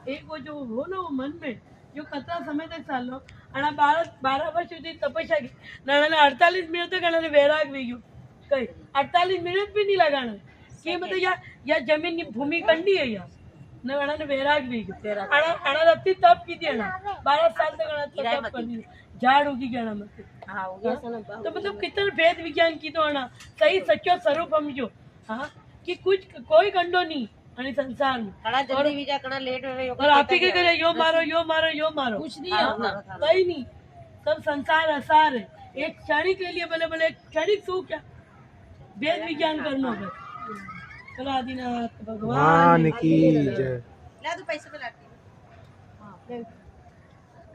एक वो जो हो ना वो मन में जो कतरा समय तक चाललो आणि 12 वर्ष સુધી તપસ્યા की નાના 48 मिनट तक અને वैराग વી ગયું કઈ 48 मिनट भी नहीं लगाना कि मतलब या जमीन की भूमि कंडी है या ने वाला ने वैराग वी गयो आना रत्ती तप की थी ना 12 साल तक आना तप करनी झाड़ उगी गया ना मतलब हां हो गया तो मतलब कितना भेद विज्ञान की तो आना सही सच्चो स्वरूप समझो हां कि कुछ कोई कंडो नहीं અને સંસાર में घना जल्दी वीजा घना लेट हो और आप ही के करे यो मारो यो मारो यो मारो कुछ नहीं होता कहीं नहीं सब संसार असार है एक क्षणिक के लिए भले भले क्षणिक सुख क्या वेद विज्ञान करना है चलो आदिनाथ भगवान की जय। ला दो पैसे पे लाती हां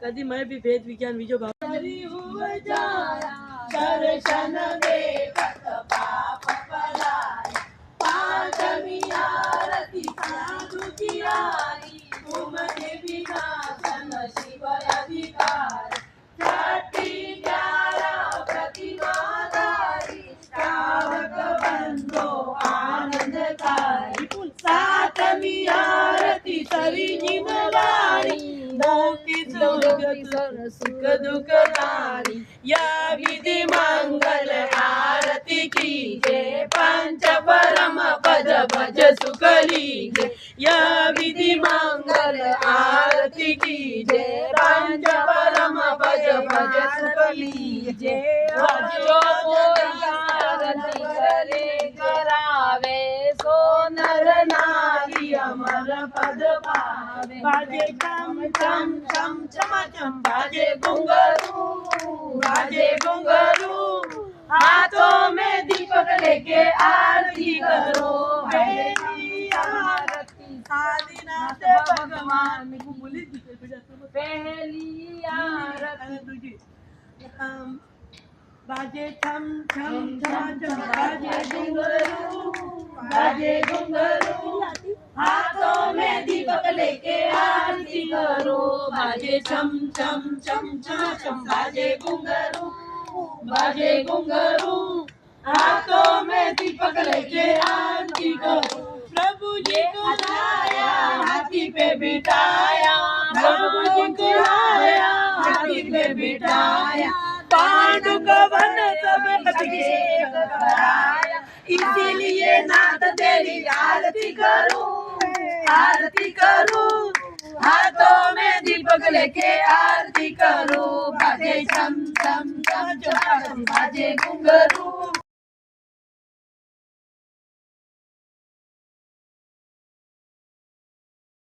कदी मैं भी वेद विज्ञान विजो बाबरी हुए जाया दर्शन देखत पाप पलाय पांचमी आरती साधु की आई तुम देवी नाथन शिव अधिकार छठी 11 प्रतिमाधारी श्रावक बंधो आनंदकारी सातमी आरती सरी जिमवाणी मोती सुख दुखदारी या विधि मंगल आरती की जय पंच परम पद भज सुख लीजे या विधि मंगल आरती की जय पंच परम पद भज सुख लीजे जो कोई आरती करे करावे सो नर नारी अमर पद पावे बाजे चम चम चम चमा चम बाजे घुंघरू हाथों में दीपक लेके आरती करो पहली आरती आदिनाथ भगवान को बोली पहली आरती तुझी बाजे छम छम छमा छम बाजे घुंघरू हाथों में दीपक लेके आरती करो बाजे छम छम छम छमा छम बाजे घुंघरू हाथों में दीपक लेके आरती करो प्रभु जी को लाया हाथी पे बिठाया प्रभु जी को लाया हाथी पे बिठाया पांडु का वन सब अभिषेक कराया इसीलिए नाथ तेरी आरती करूं हाथों में दीपक लेके आरती करूं बाजे छम छम छम छम बाजे घुंघरू